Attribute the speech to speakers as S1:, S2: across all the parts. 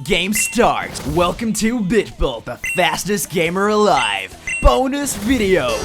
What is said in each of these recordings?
S1: Game starts. Welcome to BitBull, the fastest gamer alive. Bonus video.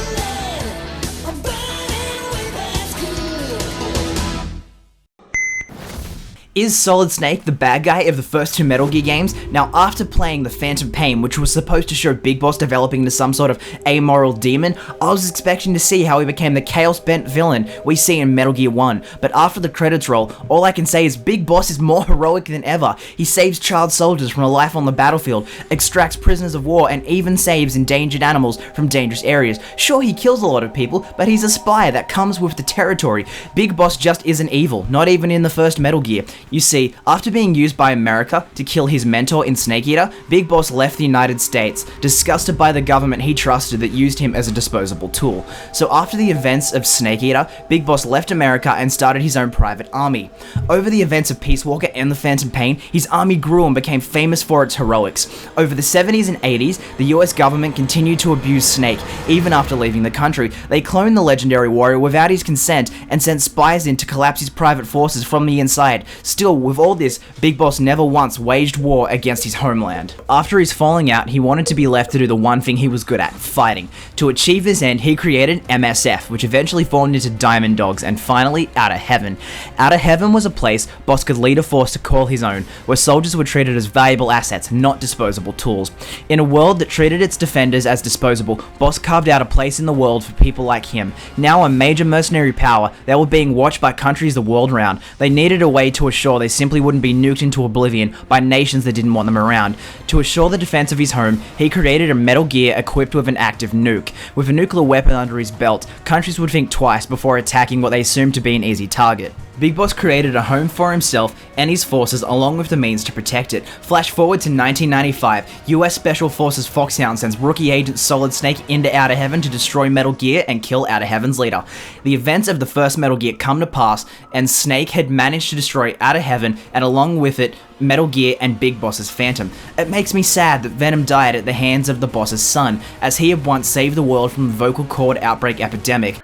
S1: Is Solid Snake the bad guy of the first two Metal Gear games? Now, after playing The Phantom Pain, which was supposed to show Big Boss developing into some sort of amoral demon, I was expecting to see how he became the chaos-bent villain we see in Metal Gear 1. But after the credits roll, all I can say is Big Boss is more heroic than ever. He saves child soldiers from a life on the battlefield, extracts prisoners of war, and even saves endangered animals from dangerous areas. Sure, he kills a lot of people, but he's a spy that comes with the territory. Big Boss just isn't evil, not even in the first Metal Gear. You see, after being used by America to kill his mentor in Snake Eater, Big Boss left the United States, disgusted by the government he trusted that used him as a disposable tool. So after the events of Snake Eater, Big Boss left America and started his own private army. Over the events of Peace Walker and The Phantom Pain, his army grew and became famous for its heroics. Over the 70s and 80s, the US government continued to abuse Snake, even after leaving the country. They cloned the legendary warrior without his consent and sent spies in to collapse his private forces from the inside. Still, with all this, Big Boss never once waged war against his homeland. After his falling out, he wanted to be left to do the one thing he was good at, fighting. To achieve this end, he created MSF, which eventually formed into Diamond Dogs, and finally, Outer Heaven. Outer Heaven was a place Boss could lead a force to call his own, where soldiers were treated as valuable assets, not disposable tools. In a world that treated its defenders as disposable, Boss carved out a place in the world for people like him. Now a major mercenary power, they were being watched by countries the world round. They needed a way to assure they simply wouldn't be nuked into oblivion by nations that didn't want them around. To assure the defense of his home, he created a Metal Gear equipped with an active nuke. With a nuclear weapon under his belt, countries would think twice before attacking what they assumed to be an easy target. Big Boss created a home for himself and his forces along with the means to protect it. Flash forward to 1995, US Special Forces Foxhound sends rookie agent Solid Snake into Outer Heaven to destroy Metal Gear and kill Outer Heaven's leader. The events of the first Metal Gear come to pass, and Snake had managed to destroy Outer Heaven and along with it, Metal Gear and Big Boss's Phantom. It makes me sad that Venom died at the hands of the boss's son, as he had once saved the world from the vocal cord outbreak epidemic.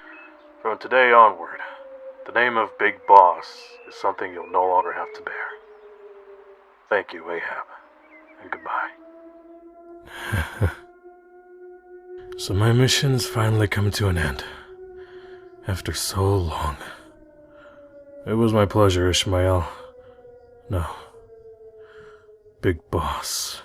S2: From today onward, the name of Big Boss is something you'll no longer have to bear. Thank you, Ahab, and goodbye. So my mission's finally come to an end. After so long. It was my pleasure, Ishmael. No. Big Boss.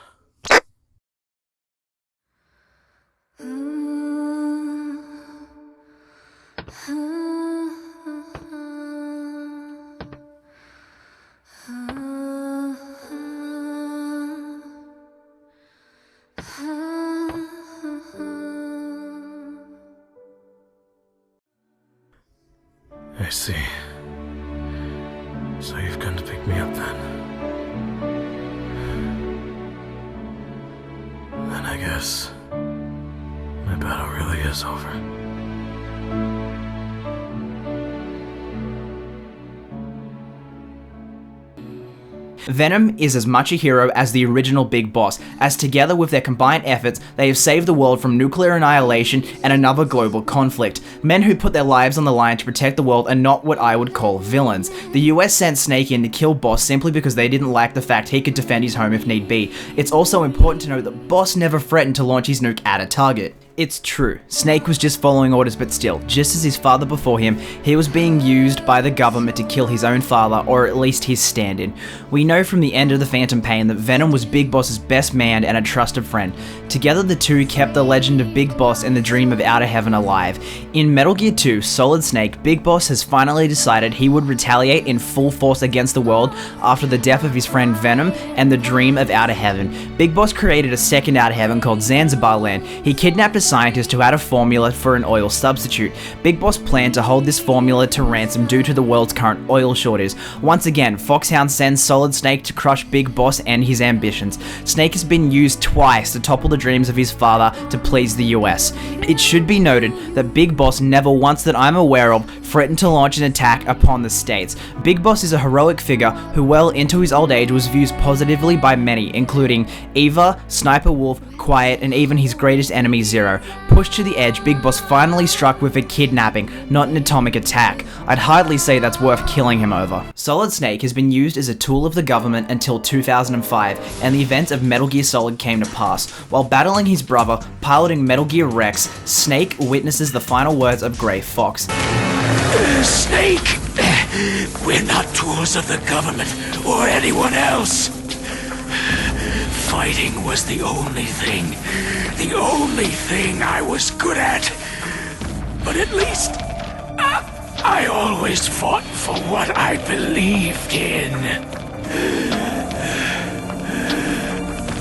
S2: I see. So you've come to pick me up then? Then I guess my battle really is over.
S1: Venom is as much a hero as the original Big Boss, as together with their combined efforts, they have saved the world from nuclear annihilation and another global conflict. Men who put their lives on the line to protect the world are not what I would call villains. The US sent Snake in to kill Boss simply because they didn't like the fact he could defend his home if need be. It's also important to note that Boss never threatened to launch his nuke at a target. It's true, Snake was just following orders, but still, just as his father before him, he was being used by the government to kill his own father, or at least his stand-in. We know from the end of The Phantom Pain that Venom was Big Boss's best man and a trusted friend. Together the two kept the legend of Big Boss and the dream of Outer Heaven alive. In Metal Gear 2 Solid Snake, Big Boss has finally decided he would retaliate in full force against the world after the death of his friend Venom and the dream of Outer Heaven. Big Boss created a second Outer Heaven called Zanzibar Land. He kidnapped a scientist who had a formula for an oil substitute. Big Boss planned to hold this formula to ransom due to the world's current oil shortage. Once again, Foxhound sends Solid Snake to crush Big Boss and his ambitions. Snake has been used twice to topple the dreams of his father to please the US. It should be noted that Big Boss never once that I'm aware of threatened to launch an attack upon the States. Big Boss is a heroic figure who well into his old age was viewed positively by many, including Eva, Sniper Wolf, Quiet, and even his greatest enemy Zero. Pushed to the edge, Big Boss finally struck with a kidnapping, not an atomic attack. I'd hardly say that's worth killing him over. Solid Snake has been used as a tool of the government until 2005, and the events of Metal Gear Solid came to pass. While battling his brother, piloting Metal Gear Rex, Snake witnesses the final words of Gray Fox.
S3: Snake! We're not tools of the government or anyone else. Fighting was the only thing I was good at. But at least, I always fought for what I believed in.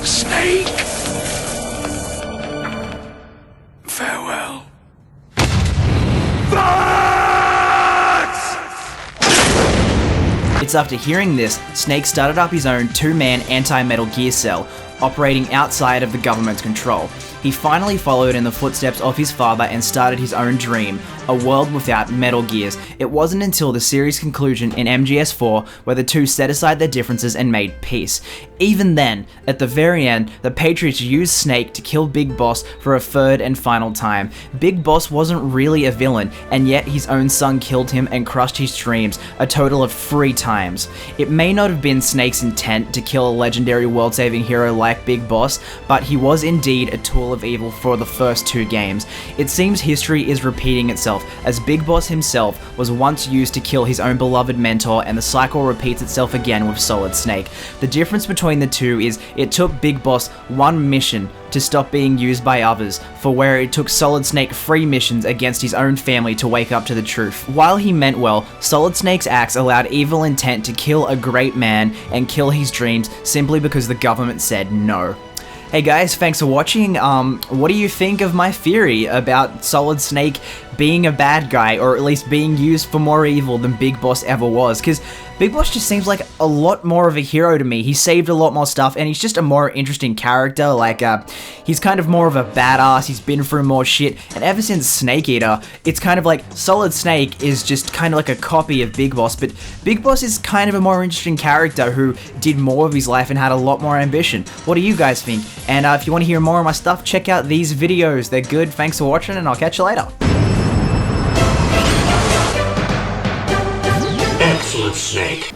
S3: Snake! Farewell.
S1: It's after hearing this, Snake started up his own two-man anti-Metal Gear cell, operating outside of the government's control. He finally followed in the footsteps of his father and started his own dream, a world without Metal Gears. It wasn't until the series' conclusion in MGS 4 where the two set aside their differences and made peace. Even then, at the very end, the Patriots used Snake to kill Big Boss for a third and final time. Big Boss wasn't really a villain, and yet his own son killed him and crushed his dreams a total of 3 times. It may not have been Snake's intent to kill a legendary world-saving hero like Big Boss, but he was indeed a tool of evil for the first 2 games. It seems history is repeating itself, as Big Boss himself was once used to kill his own beloved mentor, and the cycle repeats itself again with Solid Snake. The difference between the two is it took Big Boss 1 mission to stop being used by others, for where it took Solid Snake 3 missions against his own family to wake up to the truth. While he meant well, Solid Snake's acts allowed evil intent to kill a great man and kill his dreams simply because the government said no. Hey guys, thanks for watching. What do you think of my theory about Solid Snake being a bad guy, or at least being used for more evil than Big Boss ever was? Because Big Boss just seems like a lot more of a hero to me. He saved a lot more stuff, and he's just a more interesting character. Like, he's kind of more of a badass, he's been through more shit, and ever since Snake Eater, it's kind of like Solid Snake is just kind of like a copy of Big Boss, but Big Boss is kind of a more interesting character who did more of his life and had a lot more ambition. What do you guys think? And if you want to hear more of my stuff, check out these videos. They're good. Thanks for watching, and I'll catch you later.
S3: Excellent, Snake.